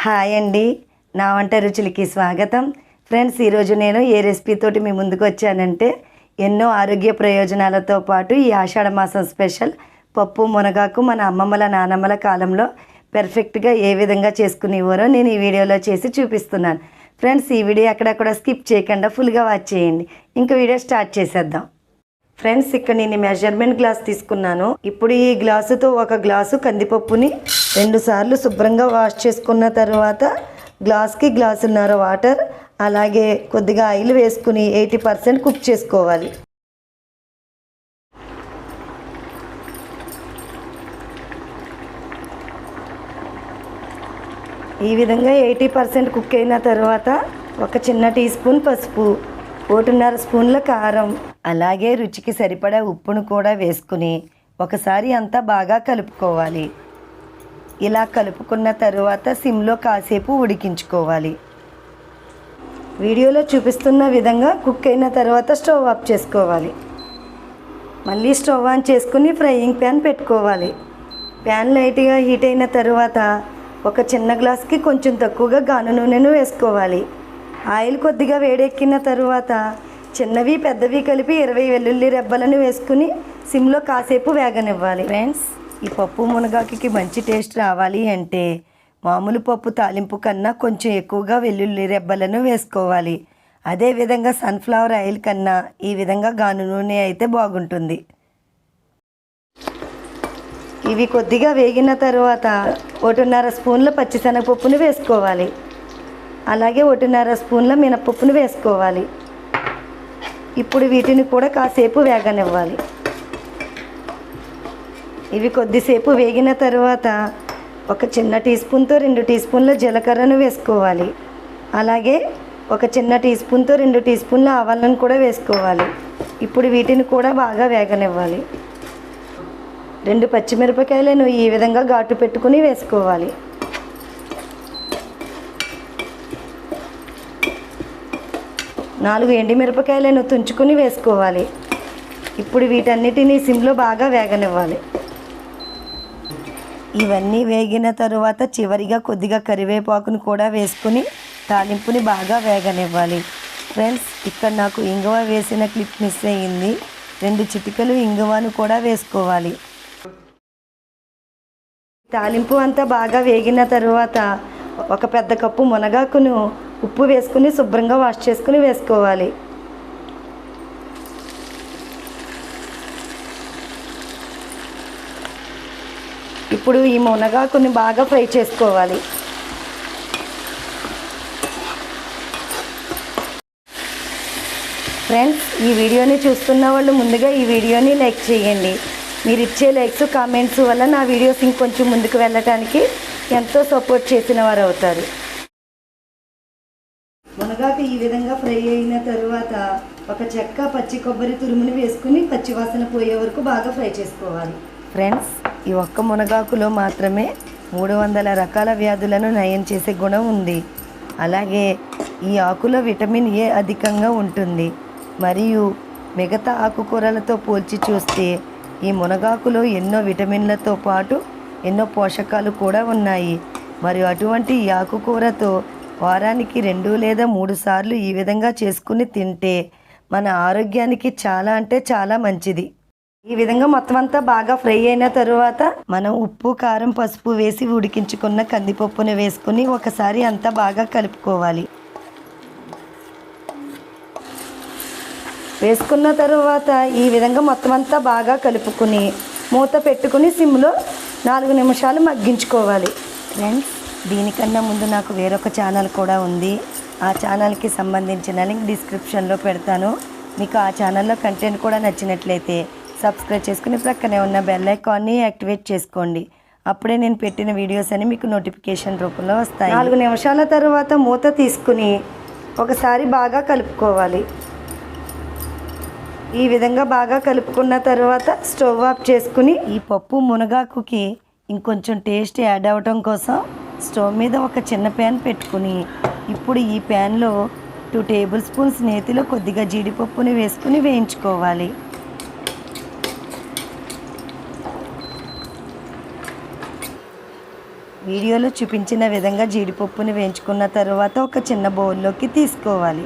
Hi అండి, నా వంట రుచులకి స్వాగతం. ఫ్రెండ్స్, ఈరోజు నేను ఏ రెసిపీ తోటి మీ ముందుకు వచ్చానంటే ఎన్నో ఆరోగ్య ప్రయోజనాలతో పాటు ఈ ఆషాఢ మాసం స్పెషల్ పప్పు మునగాకు మన అమ్మమ్మల నానమ్మల కాలంలో పర్ఫెక్ట్గా ఏ విధంగా చేసుకునేవారో నేను ఈ వీడియోలో చేసి చూపిస్తున్నాను. ఫ్రెండ్స్, ఈ వీడియో అక్కడక్కడ స్కిప్ చేయకుండా ఫుల్గా వాచ్ చేయండి. ఇంకా వీడియో స్టార్ట్ చేసేద్దాం. ఫ్రెండ్స్, ఇక్కడ నేను మెజర్మెంట్ గ్లాస్ తీసుకున్నాను. ఇప్పుడు ఈ గ్లాసుతో ఒక గ్లాసు కందిపప్పుని 2 సార్లు శుభ్రంగా వాష్ చేసుకున్న తర్వాత గ్లాస్కి గ్లాసున్నర వాటర్ అలాగే కొద్దిగా ఆయిల్ వేసుకుని 80% కుక్ చేసుకోవాలి. ఈ విధంగా 80% కుక్ అయిన తర్వాత ఒక చిన్న టీ స్పూన్ పసుపు, 1.5 స్పూన్ల కారం అలాగే రుచికి సరిపడా ఉప్పును కూడా వేసుకుని ఒకసారి అంతా బాగా కలుపుకోవాలి. ఇలా కలుపుకున్న తరువాత సిమ్లో కాసేపు ఉడికించుకోవాలి. వీడియోలో చూపిస్తున్న విధంగా కుక్ అయిన తర్వాత స్టవ్ ఆఫ్ చేసుకోవాలి. మళ్ళీ స్టవ్ ఆన్ చేసుకుని ఫ్రైయింగ్ ప్యాన్ పెట్టుకోవాలి. ప్యాన్ లైట్గా హీట్ అయిన తర్వాత ఒక చిన్న గ్లాస్కి కొంచెం తక్కువగా గాను నూనెను వేసుకోవాలి. ఆయిల్ కొద్దిగా వేడెక్కిన తరువాత చిన్నవి పెద్దవి కలిపి 20 వెల్లుల్లి రెబ్బలను వేసుకుని సిమ్లో కాసేపు వేగనివ్వాలి. ఫ్రెండ్స్, ఈ పప్పు మునగాకుకి మంచి టేస్ట్ రావాలి అంటే మామూలు పప్పు తాలింపు కన్నా కొంచెం ఎక్కువగా వెల్లుల్లి రెబ్బలను వేసుకోవాలి. అదేవిధంగా సన్ఫ్లవర్ ఆయిల్ కన్నా ఈ విధంగా గాను నూనె అయితే బాగుంటుంది. ఇవి కొద్దిగా వేగిన తర్వాత 1.5 స్పూన్ల పచ్చిశనగపప్పును వేసుకోవాలి. అలాగే 1.5 స్పూన్ల మినపప్పును వేసుకోవాలి. ఇప్పుడు వీటిని కూడా కాసేపు వేగనివ్వాలి. ఇవి కొద్దిసేపు వేగిన తర్వాత ఒక చిన్న టీ స్పూన్తో 2 టీ స్పూన్ల జీలకర్రను వేసుకోవాలి. అలాగే ఒక చిన్న టీ స్పూన్తో 2 టీ స్పూన్ల ఆవాలను కూడా వేసుకోవాలి. ఇప్పుడు వీటిని కూడా బాగా వేగనివ్వాలి. 2 పచ్చిమిరపకాయలను ఈ విధంగా ఘాటు పెట్టుకుని వేసుకోవాలి. 4 ఎండుమిరపకాయలను తుంచుకొని వేసుకోవాలి. ఇప్పుడు వీటన్నిటినీ సిమ్లో బాగా వేగనివ్వాలి. ఇవన్నీ వేగిన తరువాత చివరిగా కొద్దిగా కరివేపాకును కూడా వేసుకుని తాలింపుని బాగా వేగనివ్వాలి. ఫ్రెండ్స్, ఇక్కడ నాకు ఇంగువ వేసిన క్లిప్ మిస్ అయ్యింది. 2 చిటికలు ఇంగువను కూడా వేసుకోవాలి. తాలింపు అంతా బాగా వేగిన తరువాత ఒక పెద్ద కప్పు మునగాకును ఉప్పు వేసుకుని శుభ్రంగా వాష్ చేసుకుని వేసుకోవాలి. ఇప్పుడు ఈ మునగాకుని బాగా ఫ్రై చేసుకోవాలి. ఫ్రెండ్స్, ఈ వీడియోని చూస్తున్న వాళ్ళు ముందుగా ఈ వీడియోని లైక్ చేయండి. మీరు ఇచ్చే లైక్స్ కామెంట్స్ వల్ల నా వీడియోస్ ఇంకొంచెం ముందుకు వెళ్ళటానికి ఎంతో సపోర్ట్ చేసిన వారు అవుతారు. మునగాకు ఈ విధంగా ఫ్రై అయిన తరువాత ఒక చెక్క పచ్చి కొబ్బరి తురుముని వేసుకుని పచ్చివాసన పోయే వరకు బాగా ఫ్రై చేసుకోవాలి. ఫ్రెండ్స్, ఈ ఒక్క మునగాకులో మాత్రమే 300 రకాల వ్యాధులను నయం చేసే గుణం ఉంది. అలాగే ఈ ఆకులో విటమిన్ ఏ అధికంగా ఉంటుంది. మరియు మిగతా ఆకుకూరలతో పోల్చి చూస్తే ఈ మునగాకులో ఎన్నో విటమిన్లతో పాటు ఎన్నో పోషకాలు కూడా ఉన్నాయి. మరియు అటువంటి ఈ ఆకుకూరతో వారానికి 2 లేదా 3 సార్లు ఈ విధంగా చేసుకుని తింటే మన ఆరోగ్యానికి చాలా అంటే చాలా మంచిది. ఈ విధంగా మొత్తం అంతా బాగా ఫ్రై అయిన తరువాత మనం ఉప్పు, కారం, పసుపు వేసి ఉడికించుకున్న కందిపప్పును వేసుకుని ఒకసారి అంతా బాగా కలుపుకోవాలి. వేసుకున్న తరువాత ఈ విధంగా మొత్తం అంతా బాగా కలుపుకుని మూత పెట్టుకుని సిమ్లో 4 నిమిషాలు మగ్గించుకోవాలి. ఫ్రెండ్స్, దీనికన్నా ముందు నాకు వేరొక ఛానల్ కూడా ఉంది. ఆ ఛానల్కి సంబంధించిన లింక్ డిస్క్రిప్షన్లో పెడతాను. మీకు ఆ ఛానల్లో కంటెంట్ కూడా నచ్చినట్లయితే సబ్స్క్రైబ్ చేసుకుని ప్రక్కనే ఉన్న బెల్ ఐకాన్ని యాక్టివేట్ చేసుకోండి. అప్పుడే నేను పెట్టిన వీడియోస్ అని మీకు నోటిఫికేషన్ రూపంలో వస్తాయి. 4 నిమిషాల తర్వాత మూత తీసుకుని ఒకసారి బాగా కలుపుకోవాలి. ఈ విధంగా బాగా కలుపుకున్న తర్వాత స్టవ్ ఆఫ్ చేసుకుని ఈ పప్పు మునగాకుకి ఇంకొంచెం టేస్ట్ యాడ్ అవ్వటం కోసం స్టవ్ మీద ఒక చిన్న ప్యాన్ పెట్టుకుని ఇప్పుడు ఈ ప్యాన్లో 2 టేబుల్ స్పూన్స్ నేతిలో కొద్దిగా జీడిపప్పుని వేసుకుని వేయించుకోవాలి. వీడియోలో చూపించిన విధంగా జీడిపప్పుని వేయించుకున్న తర్వాత ఒక చిన్న బౌల్లోకి తీసుకోవాలి.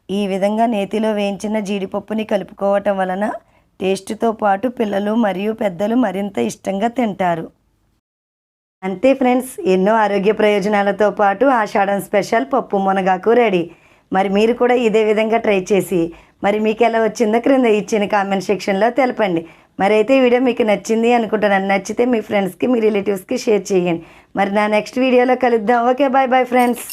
ఈ విధంగా నేతిలో వేయించిన జీడిపప్పుని కలుపుకోవటం వలన టేస్ట్తో పాటు పిల్లలు మరియు పెద్దలు మరింత ఇష్టంగా తింటారు. అంతే ఫ్రెండ్స్, ఎన్నో ఆరోగ్య ప్రయోజనాలతో పాటు ఆషాఢం స్పెషల్ పప్పు మునగాకు రెడీ. మరి మీరు కూడా ఇదే విధంగా ట్రై చేసి మరి మీకు ఎలా వచ్చిందో క్రింద ఇచ్చిన కామెంట్ సెక్షన్లో తెలపండి. మరి అయితే ఈ వీడియో మీకు నచ్చింది అనుకుంటున్నాను. నచ్చితే మీ ఫ్రెండ్స్కి మీ రిలేటివ్స్కి షేర్ చేయండి. మరి నా నెక్స్ట్ వీడియోలో కలుద్దాం. Okay, bye bye friends.